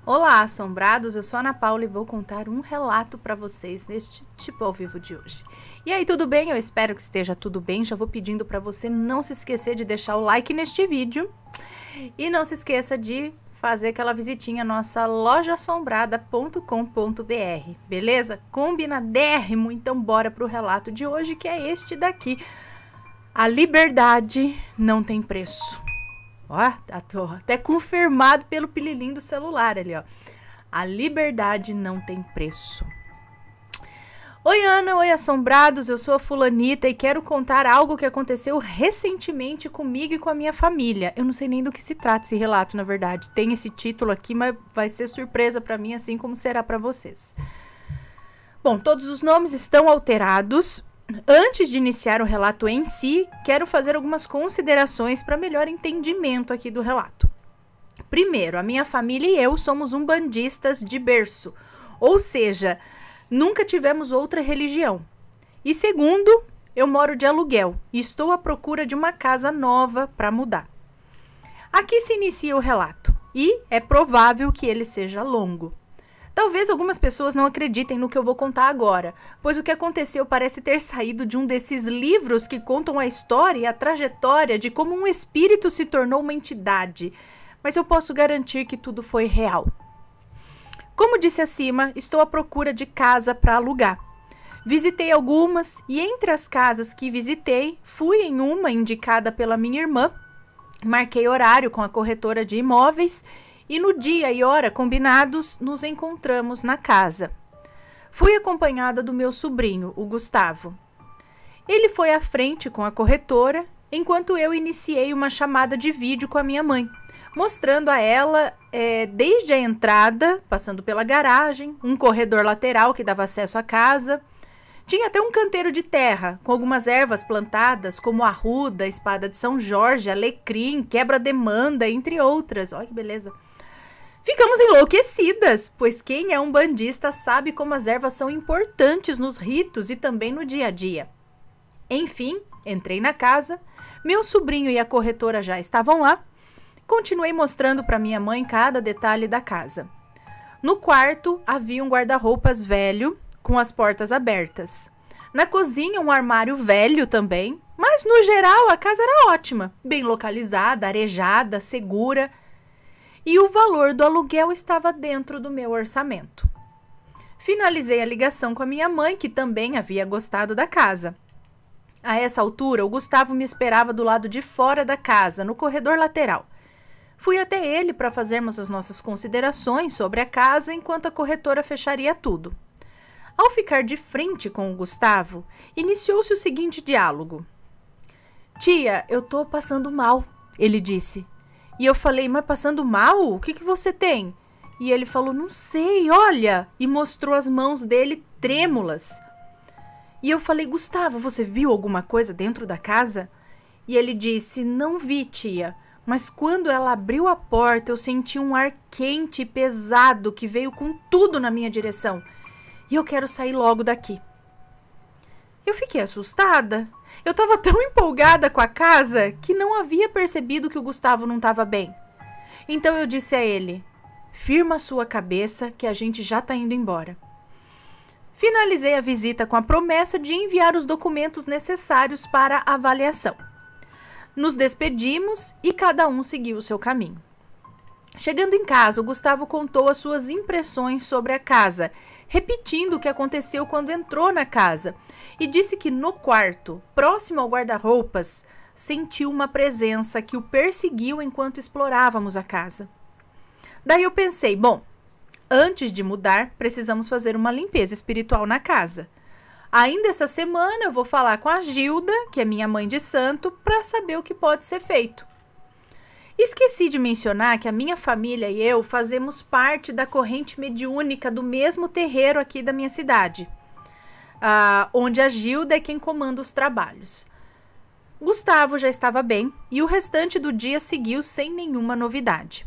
Olá, assombrados, eu sou a Ana Paula e vou contar um relato para vocês neste Tipo ao Vivo de hoje. E aí, tudo bem? Eu espero que esteja tudo bem. Já vou pedindo para você não se esquecer de deixar o like neste vídeo e não se esqueça de fazer aquela visitinha nossa lojaassombrada.com.br, beleza? Combinadérrimo, então bora pro relato de hoje, que é este daqui. A liberdade não tem preço. Ó, até confirmado pelo pililinho do celular ali, ó. A liberdade não tem preço. Oi, Ana, oi, assombrados, eu sou a fulanita e quero contar algo que aconteceu recentemente comigo e com a minha família. Eu não sei nem do que se trata esse relato, na verdade. Tem esse título aqui, mas vai ser surpresa para mim, assim como será para vocês. Bom, todos os nomes estão alterados. Antes de iniciar o relato em si, quero fazer algumas considerações para melhor entendimento aqui do relato. Primeiro, a minha família e eu somos umbandistas de berço, ou seja, nunca tivemos outra religião. E segundo, eu moro de aluguel e estou à procura de uma casa nova para mudar. Aqui se inicia o relato e é provável que ele seja longo. Talvez algumas pessoas não acreditem no que eu vou contar agora, pois o que aconteceu parece ter saído de um desses livros que contam a história e a trajetória de como um espírito se tornou uma entidade, mas eu posso garantir que tudo foi real. Como disse acima, estou à procura de casa para alugar. Visitei algumas e entre as casas que visitei, fui em uma indicada pela minha irmã, marquei horário com a corretora de imóveis e no dia e hora combinados, nos encontramos na casa. Fui acompanhada do meu sobrinho, o Gustavo. Ele foi à frente com a corretora, enquanto eu iniciei uma chamada de vídeo com a minha mãe, mostrando a ela, desde a entrada, passando pela garagem, um corredor lateral que dava acesso à casa. Tinha até um canteiro de terra, com algumas ervas plantadas, como arruda, espada de São Jorge, alecrim, quebra-demanda, entre outras. Olha que beleza! Ficamos enlouquecidas, pois quem é umbandista sabe como as ervas são importantes nos ritos e também no dia a dia. Enfim, entrei na casa, meu sobrinho e a corretora já estavam lá. Continuei mostrando para minha mãe cada detalhe da casa. No quarto havia um guarda-roupas velho, com as portas abertas. Na cozinha um armário velho também, mas no geral a casa era ótima, bem localizada, arejada, segura. E o valor do aluguel estava dentro do meu orçamento. Finalizei a ligação com a minha mãe, que também havia gostado da casa. A essa altura, o Gustavo me esperava do lado de fora da casa, no corredor lateral. Fui até ele para fazermos as nossas considerações sobre a casa enquanto a corretora fecharia tudo. Ao ficar de frente com o Gustavo, iniciou-se o seguinte diálogo. Tia, eu tô passando mal, ele disse. E eu falei, mas passando mal? O que você tem? E ele falou, não sei, olha. E mostrou as mãos dele trêmulas. E eu falei, Gustavo, você viu alguma coisa dentro da casa? E ele disse, não vi, tia. Mas quando ela abriu a porta, eu senti um ar quente e pesado que veio com tudo na minha direção. E eu quero sair logo daqui. Eu fiquei assustada. Eu estava tão empolgada com a casa que não havia percebido que o Gustavo não estava bem. Então eu disse a ele, firma a sua cabeça que a gente já está indo embora. Finalizei a visita com a promessa de enviar os documentos necessários para a avaliação. Nos despedimos e cada um seguiu o seu caminho. Chegando em casa, o Gustavo contou as suas impressões sobre a casa, repetindo o que aconteceu quando entrou na casa, e disse que no quarto, próximo ao guarda-roupas, sentiu uma presença que o perseguiu enquanto explorávamos a casa. Daí eu pensei, bom, antes de mudar, precisamos fazer uma limpeza espiritual na casa. Ainda essa semana eu vou falar com a Gilda, que é minha mãe de santo, para saber o que pode ser feito. Esqueci de mencionar que a minha família e eu fazemos parte da corrente mediúnica do mesmo terreiro aqui da minha cidade, onde a Gilda é quem comanda os trabalhos. Gustavo já estava bem e o restante do dia seguiu sem nenhuma novidade.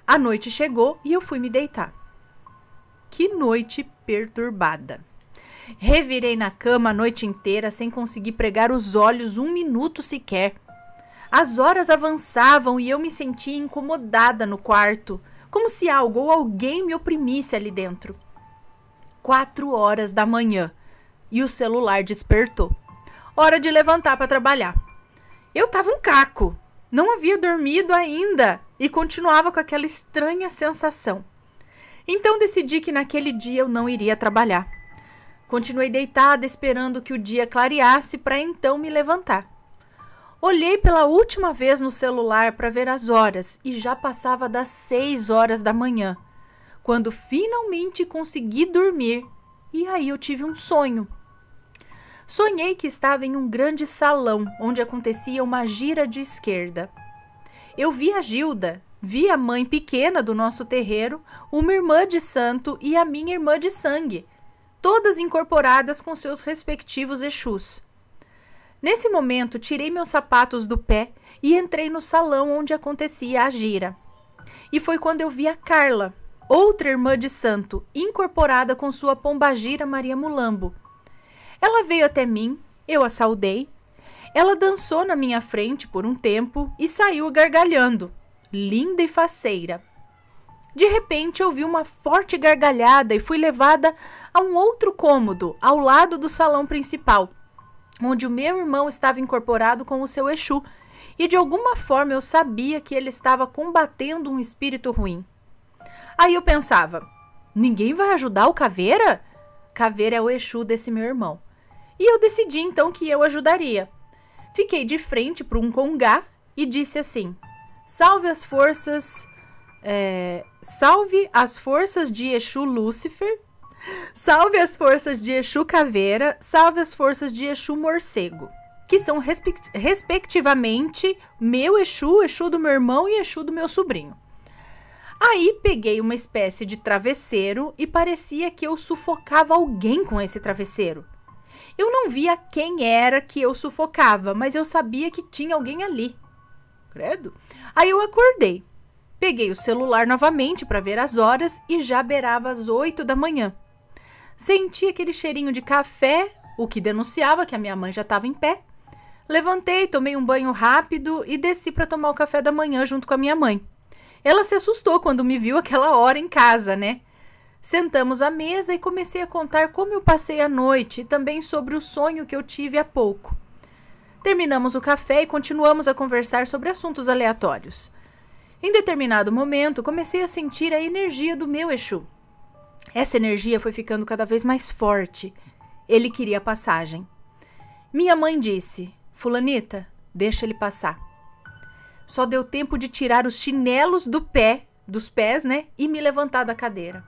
A noite chegou e eu fui me deitar. Que noite perturbada! Revirei na cama a noite inteira sem conseguir pregar os olhos um minuto sequer. As horas avançavam e eu me sentia incomodada no quarto, como se algo ou alguém me oprimisse ali dentro. 4 horas da manhã e o celular despertou. Hora de levantar para trabalhar. Eu tava um caco, não havia dormido ainda e continuava com aquela estranha sensação. Então decidi que naquele dia eu não iria trabalhar. Continuei deitada esperando que o dia clareasse para então me levantar. Olhei pela última vez no celular para ver as horas e já passava das 6 horas da manhã, quando finalmente consegui dormir e aí eu tive um sonho. Sonhei que estava em um grande salão onde acontecia uma gira de esquerda. Eu vi a Gilda, vi a mãe pequena do nosso terreiro, uma irmã de santo e a minha irmã de sangue, todas incorporadas com seus respectivos Exus. Nesse momento, tirei meus sapatos do pé e entrei no salão onde acontecia a gira. E foi quando eu vi a Carla, outra irmã de santo, incorporada com sua pombagira Maria Mulambo. Ela veio até mim, eu a saudei. Ela dançou na minha frente por um tempo e saiu gargalhando, linda e faceira. De repente, ouvi uma forte gargalhada e fui levada a um outro cômodo, ao lado do salão principal, onde o meu irmão estava incorporado com o seu Exu, e de alguma forma eu sabia que ele estava combatendo um espírito ruim. Aí eu pensava, ninguém vai ajudar o Caveira? Caveira é o Exu desse meu irmão. E eu decidi então que eu ajudaria. Fiquei de frente para um congá e disse assim, salve as forças de Exu Lúcifer, salve as forças de Exu Caveira, salve as forças de Exu Morcego, que são respectivamente meu Exu, Exu do meu irmão e Exu do meu sobrinho. Aí peguei uma espécie de travesseiro e parecia que eu sufocava alguém com esse travesseiro. Eu não via quem era que eu sufocava, mas eu sabia que tinha alguém ali. Credo. Aí eu acordei. Peguei o celular novamente para ver as horas e já beirava as 8 da manhã. Senti aquele cheirinho de café, o que denunciava que a minha mãe já estava em pé. Levantei, tomei um banho rápido e desci para tomar o café da manhã junto com a minha mãe. Ela se assustou quando me viu aquela hora em casa, né? Sentamos à mesa e comecei a contar como eu passei a noite e também sobre o sonho que eu tive há pouco. Terminamos o café e continuamos a conversar sobre assuntos aleatórios. Em determinado momento, comecei a sentir a energia do meu Exu. Essa energia foi ficando cada vez mais forte. Ele queria passagem. Minha mãe disse, Fulanita, deixa ele passar. Só deu tempo de tirar os chinelos dos pés, né, e me levantar da cadeira.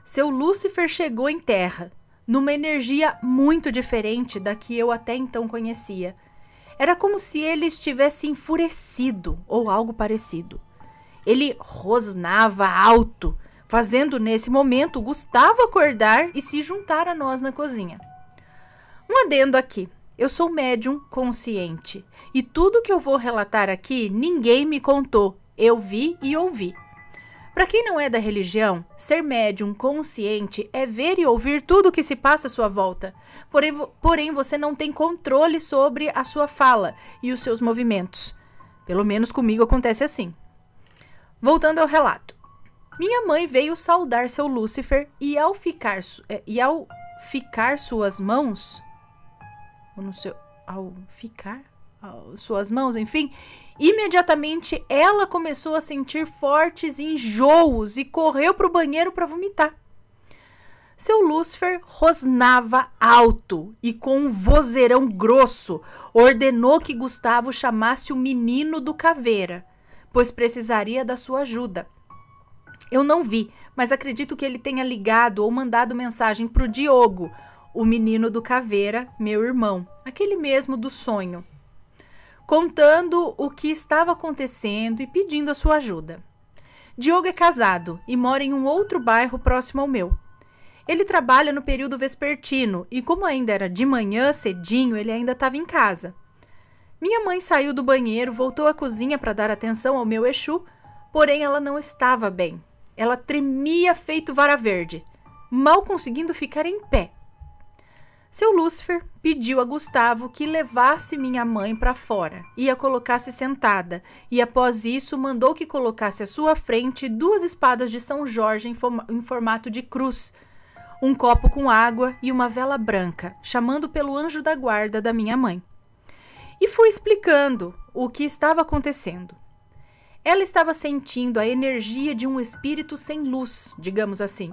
Seu Lúcifer chegou em terra, numa energia muito diferente da que eu até então conhecia. Era como se ele estivesse enfurecido ou algo parecido. Ele rosnava alto, fazendo nesse momento Gustavo acordar e se juntar a nós na cozinha. Um adendo aqui. Eu sou médium consciente e tudo que eu vou relatar aqui ninguém me contou, eu vi e ouvi. Para quem não é da religião, ser médium consciente é ver e ouvir tudo o que se passa à sua volta. Porém, você não tem controle sobre a sua fala e os seus movimentos. Pelo menos comigo acontece assim. Voltando ao relato. Minha mãe veio saudar seu Lúcifer e ao ficar suas mãos... suas mãos, enfim, imediatamente ela começou a sentir fortes enjoos e correu para o banheiro para vomitar. Seu Lúcifer rosnava alto e com um vozeirão grosso ordenou que Gustavo chamasse o menino do Caveira, pois precisaria da sua ajuda. Eu não vi, mas acredito que ele tenha ligado ou mandado mensagem para o Diogo, o menino do Caveira, meu irmão, aquele mesmo do sonho, contando o que estava acontecendo e pedindo a sua ajuda. Diogo é casado e mora em um outro bairro próximo ao meu. Ele trabalha no período vespertino e como ainda era de manhã, cedinho, ele ainda estava em casa. Minha mãe saiu do banheiro, voltou à cozinha para dar atenção ao meu Exu, porém ela não estava bem. Ela tremia feito vara verde, mal conseguindo ficar em pé. Seu Lúcifer pediu a Gustavo que levasse minha mãe para fora e a colocasse sentada, e após isso mandou que colocasse à sua frente 2 espadas de São Jorge em formato de cruz, um copo com água e uma vela branca, chamando pelo anjo da guarda da minha mãe. E fui explicando o que estava acontecendo. Ela estava sentindo a energia de um espírito sem luz, digamos assim.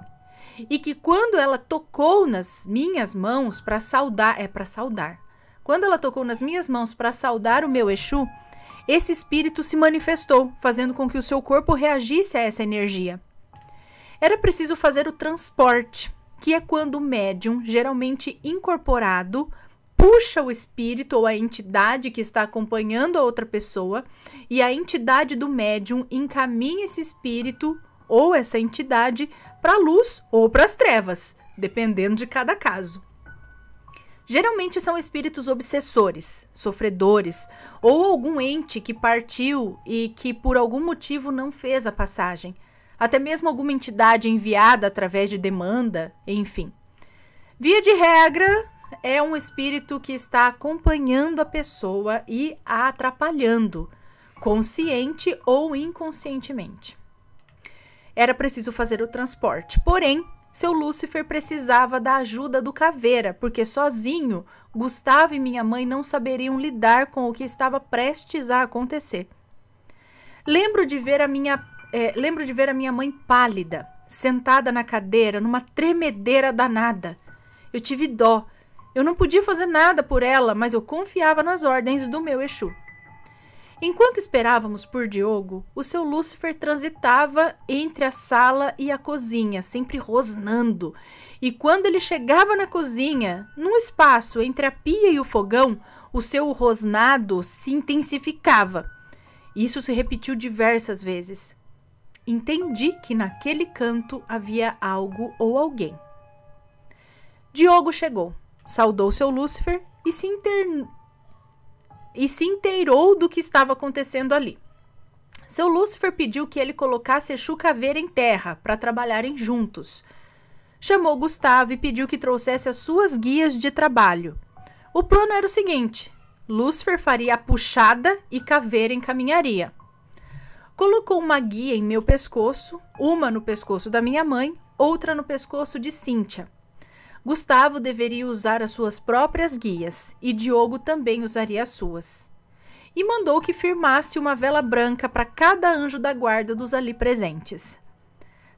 E que quando ela tocou nas minhas mãos para saudar, Quando ela tocou nas minhas mãos para saudar o meu Exu, esse espírito se manifestou, fazendo com que o seu corpo reagisse a essa energia. Era preciso fazer o transporte, que é quando o médium, geralmente incorporado, puxa o espírito ou a entidade que está acompanhando a outra pessoa, e a entidade do médium encaminha esse espírito ou essa entidade para a luz ou para as trevas, dependendo de cada caso. Geralmente são espíritos obsessores, sofredores, ou algum ente que partiu e que por algum motivo não fez a passagem. Até mesmo alguma entidade enviada através de demanda, enfim. Via de regra, é um espírito que está acompanhando a pessoa e a atrapalhando, consciente ou inconscientemente. Era preciso fazer o transporte, porém, seu Lúcifer precisava da ajuda do Caveira, porque sozinho, Gustavo e minha mãe não saberiam lidar com o que estava prestes a acontecer. Lembro de ver a minha mãe pálida, sentada na cadeira, numa tremedeira danada. Eu tive dó. Eu não podia fazer nada por ela, mas eu confiava nas ordens do meu Exu. Enquanto esperávamos por Diogo, o seu Lúcifer transitava entre a sala e a cozinha, sempre rosnando. E quando ele chegava na cozinha, num espaço entre a pia e o fogão, o seu rosnado se intensificava. Isso se repetiu diversas vezes. Entendi que naquele canto havia algo ou alguém. Diogo chegou, saudou seu Lúcifer e se inteirou do que estava acontecendo ali. Seu Lúcifer pediu que ele colocasse Exu Caveira em terra para trabalharem juntos. Chamou Gustavo e pediu que trouxesse as suas guias de trabalho. O plano era o seguinte: Lúcifer faria a puxada e Caveira encaminharia. Colocou uma guia em meu pescoço, uma no pescoço da minha mãe, outra no pescoço de Cíntia. Gustavo deveria usar as suas próprias guias e Diogo também usaria as suas. E mandou que firmasse uma vela branca para cada anjo da guarda dos ali presentes.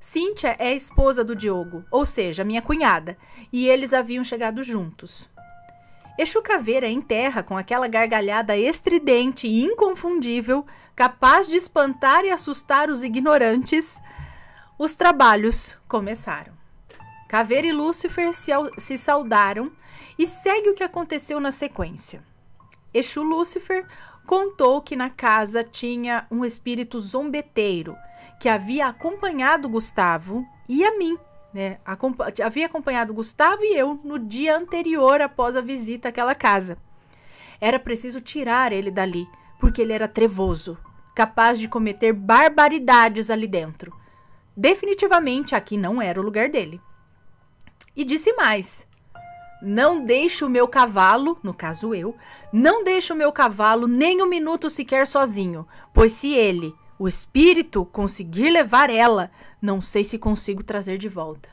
Cíntia é a esposa do Diogo, ou seja, minha cunhada, e eles haviam chegado juntos. Exu Caveira em terra, com aquela gargalhada estridente e inconfundível, capaz de espantar e assustar os ignorantes, os trabalhos começaram. Caveira e Lúcifer se saudaram e segue o que aconteceu na sequência. Exu Lúcifer contou que na casa tinha um espírito zombeteiro que havia acompanhado Gustavo e a mim, né? Havia acompanhado Gustavo e eu no dia anterior após a visita àquela casa. Era preciso tirar ele dali, porque ele era trevoso, capaz de cometer barbaridades ali dentro. Definitivamente aqui não era o lugar dele. E disse mais: não deixe o meu cavalo, no caso eu, não deixe o meu cavalo nem um minuto sequer sozinho, pois se ele, o espírito, conseguir levar ela, não sei se consigo trazer de volta.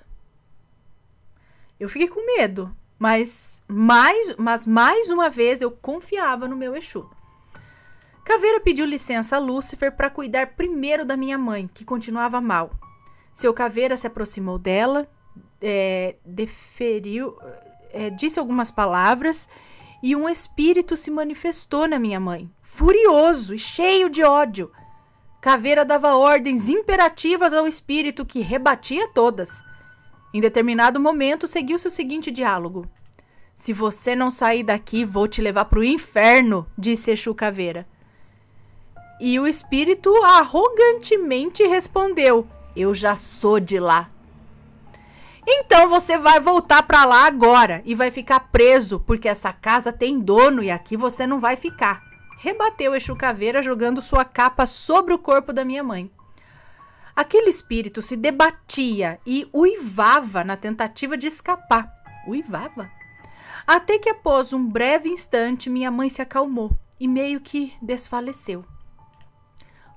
Eu fiquei com medo, mas mais uma vez eu confiava no meu Exu. Caveira pediu licença a Lúcifer para cuidar primeiro da minha mãe, que continuava mal. Seu Caveira se aproximou dela, disse algumas palavras e um espírito se manifestou na minha mãe, furioso e cheio de ódio. Caveira dava ordens imperativas ao espírito, que rebatia todas. Em determinado momento, seguiu-se o seguinte diálogo: se você não sair daqui, vou te levar para o inferno, disse Exu Caveira. E o espírito arrogantemente respondeu: eu já sou de lá. Então você vai voltar para lá agora e vai ficar preso, porque essa casa tem dono e aqui você não vai ficar. Rebateu Exu Caveira, jogando sua capa sobre o corpo da minha mãe. Aquele espírito se debatia e uivava na tentativa de escapar. Uivava? Até que após um breve instante, minha mãe se acalmou e meio que desfaleceu.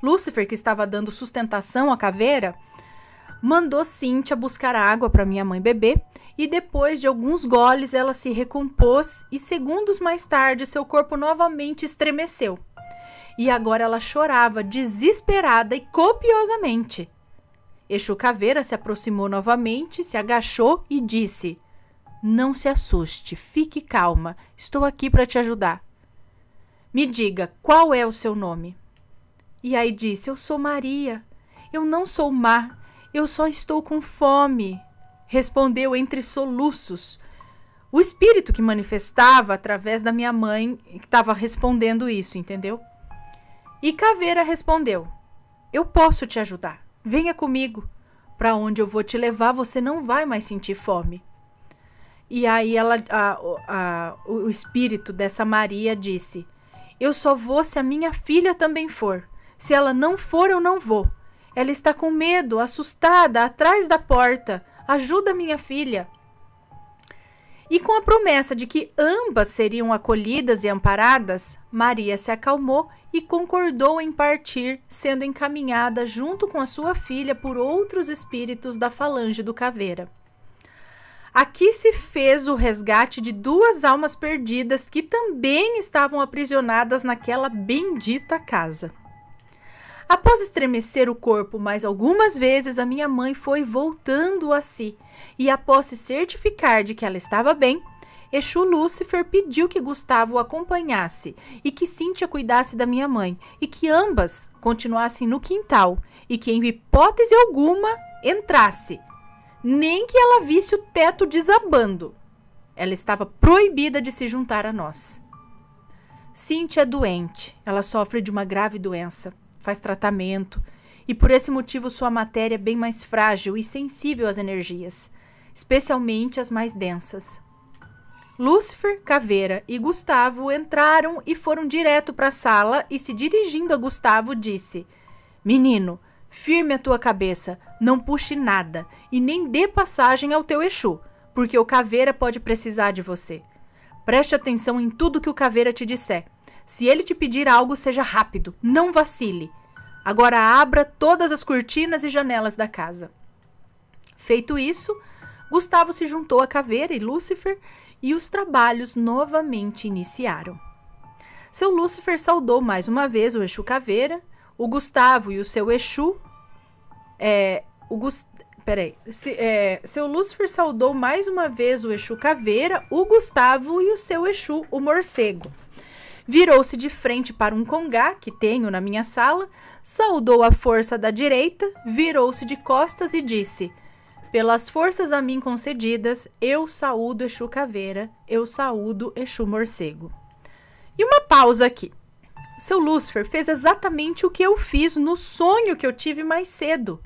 Lúcifer, que estava dando sustentação à caveira, mandou Cíntia buscar água para minha mãe beber e depois de alguns goles ela se recompôs e segundos mais tarde seu corpo novamente estremeceu. E agora ela chorava desesperada e copiosamente. Exu Caveira se aproximou novamente, se agachou e disse: "Não se assuste, fique calma, estou aqui para te ajudar. Me diga, qual é o seu nome?" E aí disse: "Eu sou Maria, eu não sou má, eu só estou com fome", respondeu entre soluços. O espírito que manifestava através da minha mãe que estava respondendo isso, entendeu? E Caveira respondeu: "Eu posso te ajudar, venha comigo, para onde eu vou te levar você não vai mais sentir fome." E aí o espírito dessa Maria disse: "Eu só vou se a minha filha também for. Se ela não for, eu não vou. Ela está com medo, assustada, atrás da porta. Ajuda minha filha." E com a promessa de que ambas seriam acolhidas e amparadas, Maria se acalmou e concordou em partir, sendo encaminhada junto com a sua filha por outros espíritos da falange do Caveira. Aqui se fez o resgate de 2 almas perdidas que também estavam aprisionadas naquela bendita casa. Após estremecer o corpo mais algumas vezes, a minha mãe foi voltando a si, e após se certificar de que ela estava bem, Exu Lúcifer pediu que Gustavo o acompanhasse e que Cíntia cuidasse da minha mãe, e que ambas continuassem no quintal, e que em hipótese alguma entrasse, nem que ela visse o teto desabando. Ela estava proibida de se juntar a nós. Cíntia é doente, ela sofre de uma grave doença. Faz tratamento, e por esse motivo sua matéria é bem mais frágil e sensível às energias, especialmente as mais densas. Lúcifer, Caveira e Gustavo entraram e foram direto para a sala e, se dirigindo a Gustavo, disse: "Menino, firme a tua cabeça, não puxe nada e nem dê passagem ao teu Exu, porque o Caveira pode precisar de você. Preste atenção em tudo que o Caveira te disser. Se ele te pedir algo, seja rápido, não vacile. Agora abra todas as cortinas e janelas da casa." Feito isso, Gustavo se juntou a Caveira e Lúcifer e os trabalhos novamente iniciaram. Seu Lúcifer saudou mais uma vez o Exu Caveira, o Gustavo e o seu Exu... Seu Lúcifer saudou mais uma vez o Exu Caveira, o Gustavo e o seu Exu, o Morcego. Virou-se de frente para um congá que tenho na minha sala, saudou a força da direita, virou-se de costas e disse: "Pelas forças a mim concedidas, eu saúdo Exu Caveira, eu saúdo Exu Morcego." E uma pausa aqui. Seu Lúcifer fez exatamente o que eu fiz no sonho que eu tive mais cedo.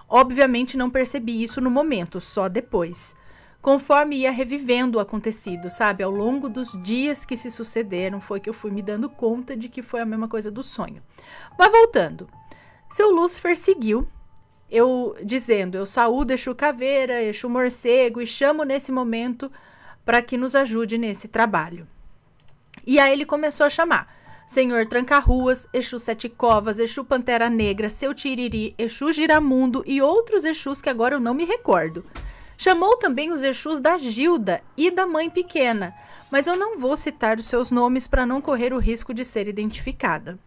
Obviamente não percebi isso no momento, só depois. Conforme ia revivendo o acontecido, sabe? Ao longo dos dias que se sucederam, foi que eu fui me dando conta de que foi a mesma coisa do sonho. Mas voltando. Seu Lúcifer seguiu, dizendo: "Eu saúdo Exu Caveira, Exu Morcego e chamo nesse momento para que nos ajude nesse trabalho." E aí ele começou a chamar: Senhor Tranca-Ruas, Exu Sete Covas, Exu Pantera Negra, Seu Tiriri, Exu Giramundo e outros Exus que agora eu não me recordo. Chamou também os Exus da Gilda e da Mãe Pequena, mas eu não vou citar os seus nomes para não correr o risco de ser identificada.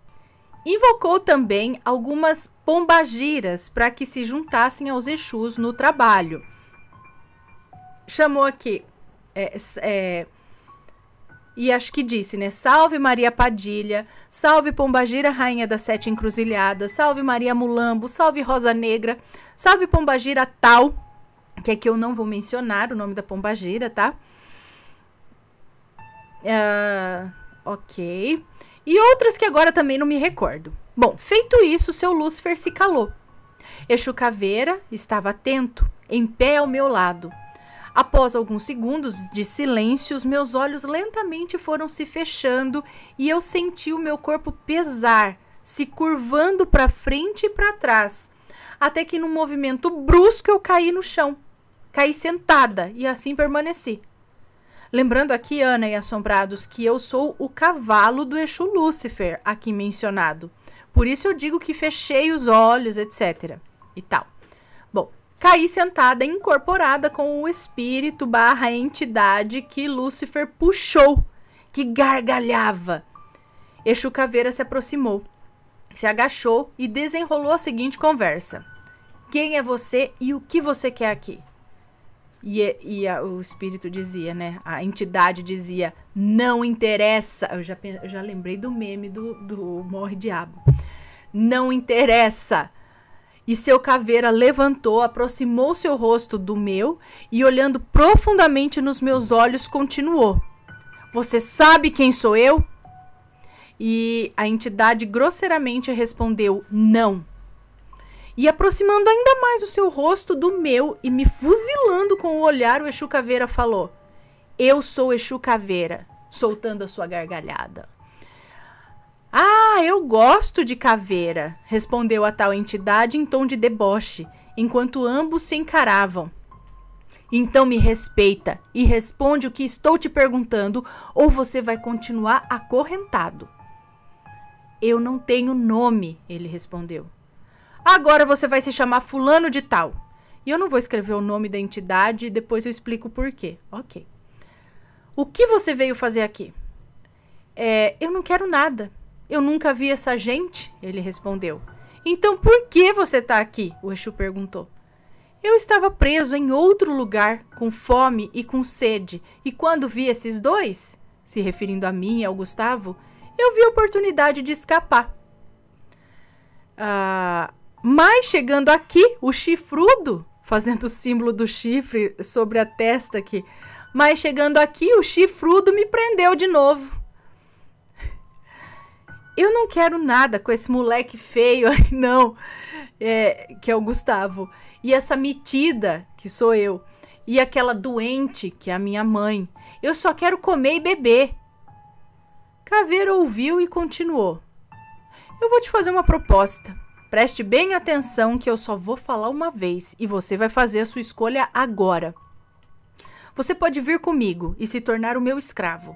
Invocou também algumas pombagiras para que se juntassem aos Exus no trabalho. Chamou aqui, e acho que disse, né? Salve Maria Padilha, salve Pombagira, Rainha das Sete Encruzilhadas, salve Maria Mulambo, salve Rosa Negra, salve Pombagira Tal, que aqui eu não vou mencionar o nome da Pombagira, tá? Ok. E outras que agora também não me recordo. Bom, feito isso, seu Lúcifer se calou. Exu Caveira estava atento, em pé ao meu lado. Após alguns segundos de silêncio, os meus olhos lentamente foram se fechando e eu senti o meu corpo pesar, se curvando para frente e para trás, até que num movimento brusco eu caí no chão. Caí sentada e assim permaneci. Lembrando aqui, Ana e assombrados, que eu sou o cavalo do Exu Lúcifer, aqui mencionado. Por isso eu digo que fechei os olhos, etc. e tal. Bom, caí sentada, incorporada com o espírito / entidade que Lúcifer puxou, que gargalhava. Exu Caveira se aproximou, se agachou e desenrolou a seguinte conversa. Quem é você e o que você quer aqui? O espírito dizia, né? A entidade dizia, não interessa. Eu já lembrei do meme do Morre Diabo. Não interessa. E seu caveira levantou, aproximou seu rosto do meu e, olhando profundamente nos meus olhos, continuou. Você sabe quem sou eu? E a entidade grosseiramente respondeu, não. E aproximando ainda mais o seu rosto do meu e me fuzilando com o olhar, o Exu Caveira falou, eu sou Exu Caveira, soltando a sua gargalhada. Ah, eu gosto de caveira, respondeu a tal entidade em tom de deboche, enquanto ambos se encaravam. Então me respeita e responde o que estou te perguntando, ou você vai continuar acorrentado. Eu não tenho nome, ele respondeu. Agora você vai se chamar fulano de tal. E eu não vou escrever o nome da entidade e depois eu explico por quê. Ok. O que você veio fazer aqui? Eu não quero nada. Eu nunca vi essa gente, ele respondeu. Então por que você está aqui? O Exu perguntou. Eu estava preso em outro lugar, com fome e com sede. E quando vi esses dois, se referindo a mim e ao Gustavo, eu vi a oportunidade de escapar. Mas chegando aqui, o chifrudo, fazendo o símbolo do chifre sobre a testa aqui, mas chegando aqui, o chifrudo me prendeu de novo. Eu não quero nada com esse moleque feio aí, não, que é o Gustavo. E essa metida, que sou eu, e aquela doente, que é a minha mãe. Eu só quero comer e beber. Caveira ouviu e continuou. Eu vou te fazer uma proposta. Preste bem atenção que eu só vou falar uma vez e você vai fazer a sua escolha agora. Você pode vir comigo e se tornar o meu escravo.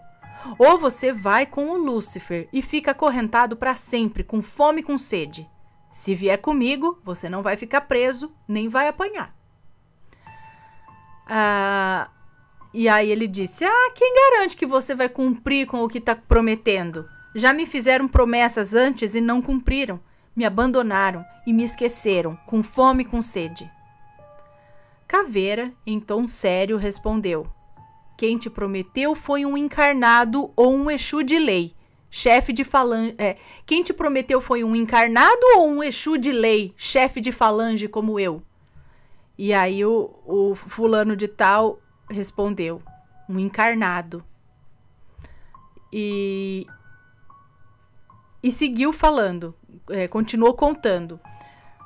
Ou você vai com o Lúcifer e fica acorrentado para sempre, com fome e com sede. Se vier comigo, você não vai ficar preso, nem vai apanhar. E aí ele disse, quem garante que você vai cumprir com o que está prometendo? Já me fizeram promessas antes e não cumpriram. Me abandonaram e me esqueceram, com fome e com sede. Caveira, em tom sério, respondeu. Quem te prometeu foi um encarnado ou um Exu de lei, chefe de falange. Quem te prometeu foi um encarnado ou um Exu de lei, chefe de falange como eu? E aí o fulano de tal respondeu, um encarnado. E seguiu falando, continuou contando.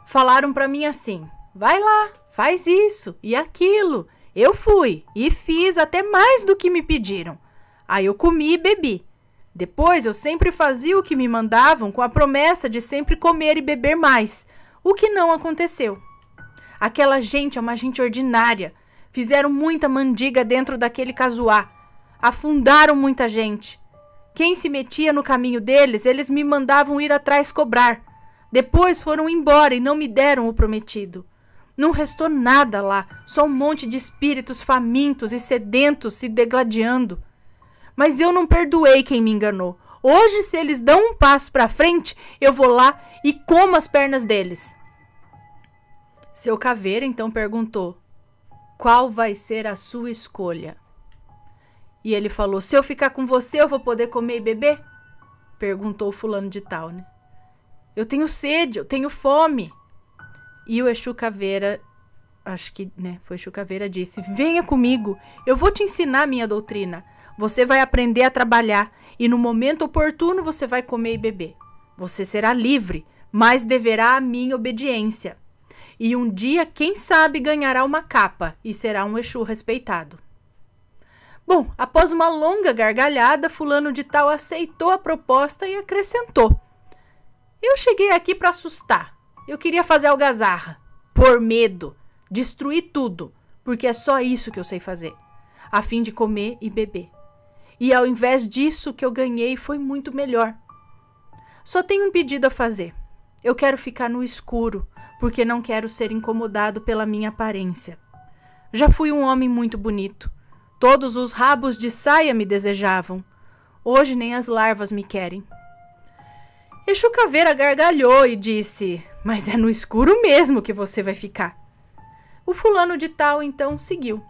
Falaram para mim assim, vai lá, faz isso e aquilo. Eu fui e fiz até mais do que me pediram. Aí eu comi e bebi. Depois eu sempre fazia o que me mandavam com a promessa de sempre comer e beber mais, o que não aconteceu. Aquela gente é uma gente ordinária. Fizeram muita mandiga dentro daquele casuá. Afundaram muita gente. Quem se metia no caminho deles, eles me mandavam ir atrás cobrar. Depois foram embora e não me deram o prometido. Não restou nada lá, só um monte de espíritos famintos e sedentos se degladiando. Mas eu não perdoei quem me enganou. Hoje, se eles dão um passo para frente, eu vou lá e como as pernas deles. Seu Caveira então perguntou, qual vai ser a sua escolha? E ele falou, se eu ficar com você, eu vou poder comer e beber? Perguntou o fulano de tal, né? Eu tenho sede, eu tenho fome. E o Exu Caveira, acho que, foi Exu Caveira, disse, venha comigo, eu vou te ensinar a minha doutrina. Você vai aprender a trabalhar e no momento oportuno você vai comer e beber. Você será livre, mas deverá a minha obediência. E um dia, quem sabe, ganhará uma capa e será um Exu respeitado. Bom, após uma longa gargalhada, fulano de tal aceitou a proposta e acrescentou. Eu cheguei aqui para assustar. Eu queria fazer algazarra, pôr medo, destruir tudo, porque é só isso que eu sei fazer. a fim de comer e beber. E ao invés disso, o que eu ganhei foi muito melhor. Só tenho um pedido a fazer. Eu quero ficar no escuro, porque não quero ser incomodado pela minha aparência. Já fui um homem muito bonito. Todos os rabos de saia me desejavam. Hoje nem as larvas me querem. Exu Caveira gargalhou e disse: mas é no escuro mesmo que você vai ficar. O fulano de tal então seguiu.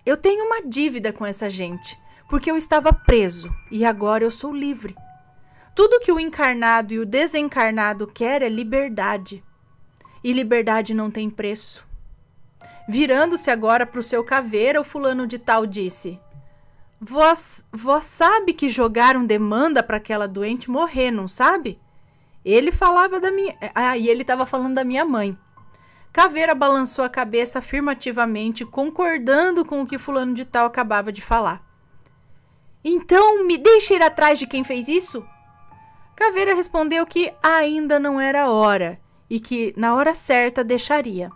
Eu tenho uma dívida com essa gente, porque eu estava preso e agora eu sou livre. Tudo que o encarnado e o desencarnado quer é liberdade. E liberdade não tem preço. Virando-se agora para o seu caveira, o fulano de tal disse: Vós sabe que jogaram demanda para aquela doente morrer, não sabe? Ele falava da minha... e ele estava falando da minha mãe. Caveira balançou a cabeça afirmativamente, concordando com o que fulano de tal acabava de falar. Então, me deixe ir atrás de quem fez isso? Caveira respondeu que ainda não era hora e que na hora certa deixaria.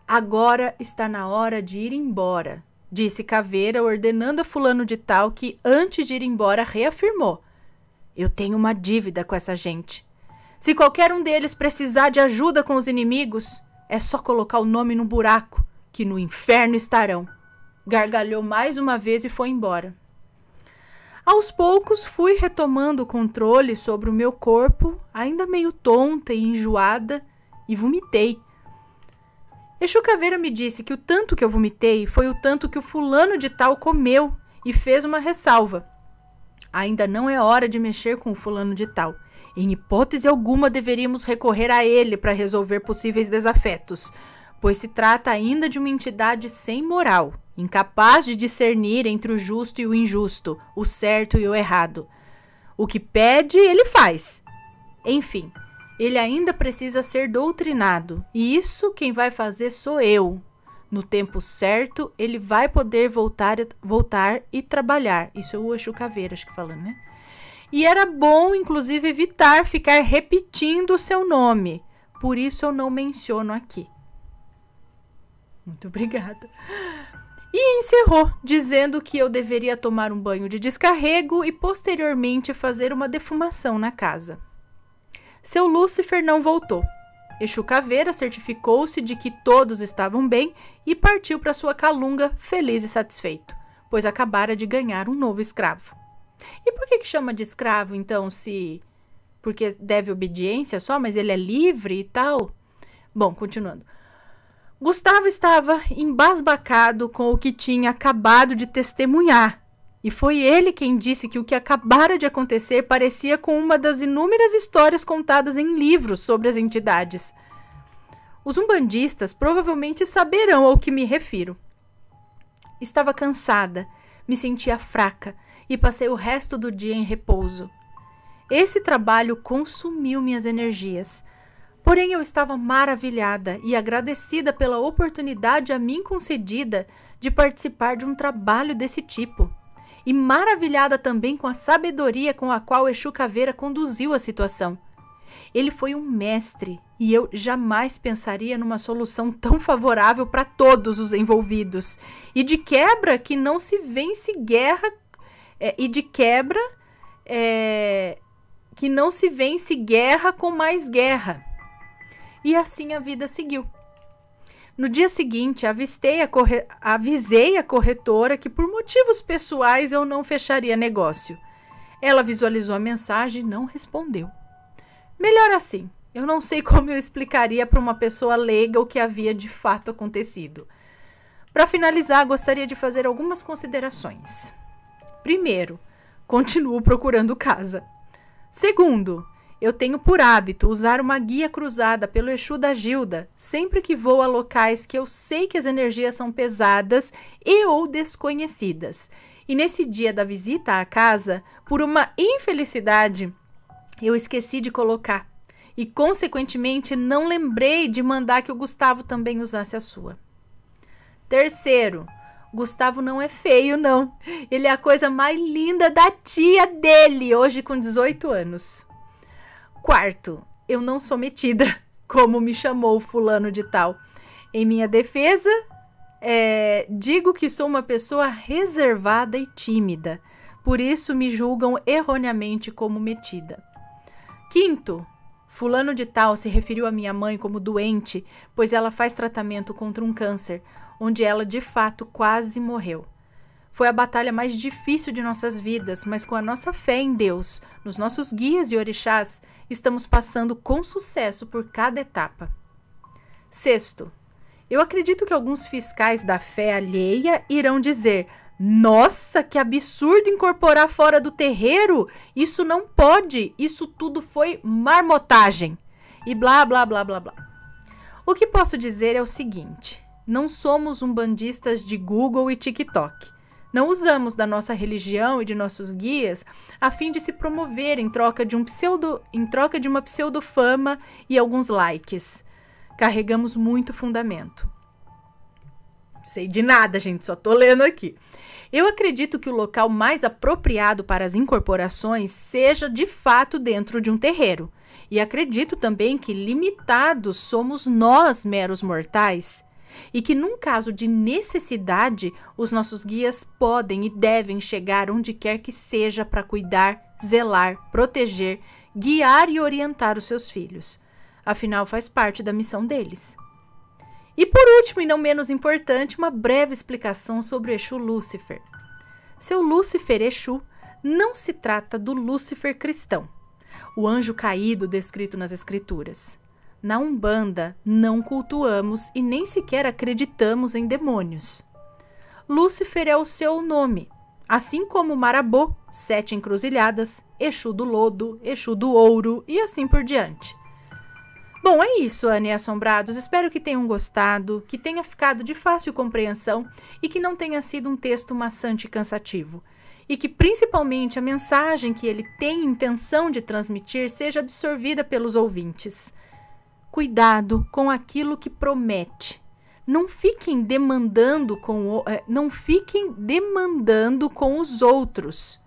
Agora está na hora de ir embora, disse Caveira, ordenando a fulano de tal que, antes de ir embora, reafirmou: eu tenho uma dívida com essa gente. Se qualquer um deles precisar de ajuda com os inimigos, é só colocar o nome no buraco, que no inferno estarão. Gargalhou mais uma vez e foi embora. Aos poucos fui retomando o controle sobre o meu corpo, ainda meio tonta e enjoada, e vomitei. Exu Caveira me disse que o tanto que eu vomitei foi o tanto que o fulano de tal comeu e fez uma ressalva. Ainda não é hora de mexer com o fulano de tal. Em hipótese alguma deveríamos recorrer a ele para resolver possíveis desafetos, pois se trata ainda de uma entidade sem moral, incapaz de discernir entre o justo e o injusto, o certo e o errado. O que pede, ele faz. Enfim, ele ainda precisa ser doutrinado, e isso quem vai fazer sou eu. No tempo certo, ele vai poder voltar e trabalhar. Isso é o Exu Caveira, acho que falando, né? E era bom, inclusive, evitar ficar repetindo o seu nome. Por isso eu não menciono aqui. Muito obrigada. E encerrou, dizendo que eu deveria tomar um banho de descarrego e, posteriormente, fazer uma defumação na casa. Seu Lúcifer não voltou. Exu Caveira certificou-se de que todos estavam bem e partiu para sua calunga feliz e satisfeito, pois acabara de ganhar um novo escravo. E por que chama de escravo, então, se... porque deve obediência só, mas ele é livre e tal? Bom, continuando. Gustavo estava embasbacado com o que tinha acabado de testemunhar, e foi ele quem disse que o que acabara de acontecer parecia com uma das inúmeras histórias contadas em livros sobre as entidades. Os umbandistas provavelmente saberão ao que me refiro. Estava cansada, me sentia fraca e passei o resto do dia em repouso. Esse trabalho consumiu minhas energias. Porém, eu estava maravilhada e agradecida pela oportunidade a mim concedida de participar de um trabalho desse tipo. E maravilhada também com a sabedoria com a qual Exu Caveira conduziu a situação. Ele foi um mestre e eu jamais pensaria numa solução tão favorável para todos os envolvidos. E de quebra que não se vence guerra... que não se vence guerra com mais guerra. E assim a vida seguiu. No dia seguinte, avisei a corretora que por motivos pessoais eu não fecharia negócio. Ela visualizou a mensagem e não respondeu. Melhor assim, eu não sei como eu explicaria para uma pessoa leiga o que havia de fato acontecido. Para finalizar, gostaria de fazer algumas considerações. Primeiro, continuo procurando casa. Segundo, eu tenho por hábito usar uma guia cruzada pelo Exu da Gilda sempre que vou a locais que eu sei que as energias são pesadas e ou desconhecidas. E nesse dia da visita à casa, por uma infelicidade, eu esqueci de colocar. E, consequentemente, não lembrei de mandar que o Gustavo também usasse a sua. Terceiro, Gustavo não é feio, não. Ele é a coisa mais linda da tia dele, hoje com 18 anos. Quarto, eu não sou metida, como me chamou o fulano de tal. Em minha defesa, Digo que sou uma pessoa reservada e tímida. Por isso me julgam erroneamente como metida. Quinto, fulano de tal se referiu à minha mãe como doente, pois ela faz tratamento contra um câncer, onde ela de fato quase morreu. Foi a batalha mais difícil de nossas vidas, mas com a nossa fé em Deus, nos nossos guias e orixás, estamos passando com sucesso por cada etapa. Sexto, eu acredito que alguns fiscais da fé alheia irão dizer: nossa, que absurdo incorporar fora do terreiro! Isso não pode, isso tudo foi marmotagem. E blá, blá, blá, blá, blá. O que posso dizer é o seguinte: não somos umbandistas de Google e TikTok. Não usamos da nossa religião e de nossos guias a fim de se promover em troca de uma pseudofama e alguns likes. Carregamos muito fundamento. Não sei de nada, gente, só tô lendo aqui. Eu acredito que o local mais apropriado para as incorporações seja de fato dentro de um terreiro. E acredito também que limitados somos nós, meros mortais. E que num caso de necessidade, os nossos guias podem e devem chegar onde quer que seja para cuidar, zelar, proteger, guiar e orientar os seus filhos. Afinal, faz parte da missão deles. E por último, e não menos importante, uma breve explicação sobre o Exu Lúcifer. Seu Lúcifer Exu não se trata do Lúcifer cristão, o anjo caído descrito nas escrituras. Na Umbanda, não cultuamos e nem sequer acreditamos em demônios. Lúcifer é o seu nome, assim como Marabô, 7 encruzilhadas, Exu do lodo, Exu do ouro e assim por diante. Bom, é isso, Ana e Assombrados. Espero que tenham gostado, que tenha ficado de fácil compreensão e que não tenha sido um texto maçante e cansativo. E que, principalmente, a mensagem que ele tem intenção de transmitir seja absorvida pelos ouvintes. Cuidado com aquilo que promete. Não fiquem demandando com os outros.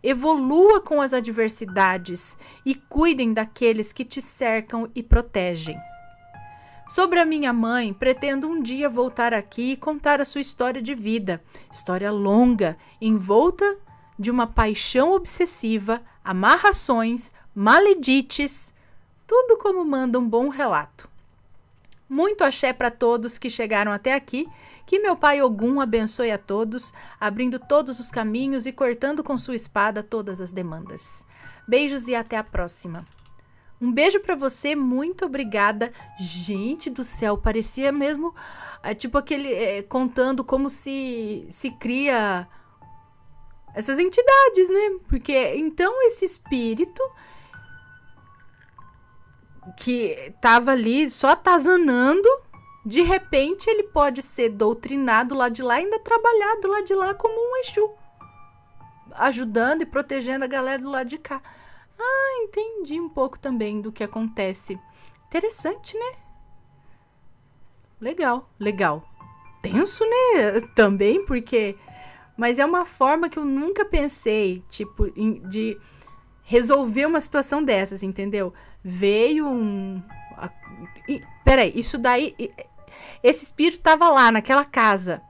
Evolua com as adversidades e cuidem daqueles que te cercam e protegem. Sobre a minha mãe, pretendo um dia voltar aqui e contar a sua história de vida. História longa, envolta de uma paixão obsessiva, amarrações, maledites, tudo como manda um bom relato. Muito axé para todos que chegaram até aqui, que meu pai Ogum abençoe a todos, abrindo todos os caminhos e cortando com sua espada todas as demandas. Beijos e até a próxima. Um beijo para você, muito obrigada. Gente do céu, parecia mesmo tipo aquele contando como se cria essas entidades, né? Porque então esse espírito que tava ali só atazanando, de repente ele pode ser doutrinado lá de lá e ainda trabalhar do lado de lá como um Exu, ajudando e protegendo a galera do lado de cá. Ah, entendi um pouco também do que acontece. Interessante, né? Legal, legal. Tenso, né? Também, porque... Mas é uma forma que eu nunca pensei, tipo, de resolver uma situação dessas, entendeu? Veio peraí, isso daí... Esse espírito tava lá, naquela casa.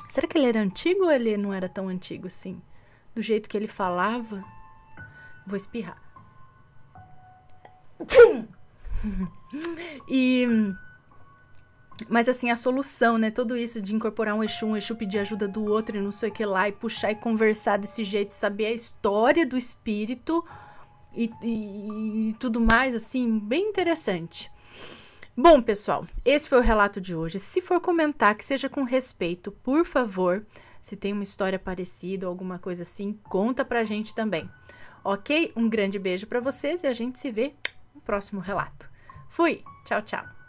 Será que ele era antigo ou ele não era tão antigo assim? Do jeito que ele falava... Vou espirrar. Mas assim, a solução, né? Tudo isso de incorporar um Exu pedir ajuda do outro e não sei o que lá, e puxar e conversar desse jeito, saber a história do espírito e tudo mais, assim, bem interessante. Bom, pessoal, esse foi o relato de hoje. Se for comentar, que seja com respeito, por favor. Se tem uma história parecida ou alguma coisa assim, conta pra gente também. Ok? Um grande beijo para vocês e a gente se vê no próximo relato. Fui! Tchau, tchau!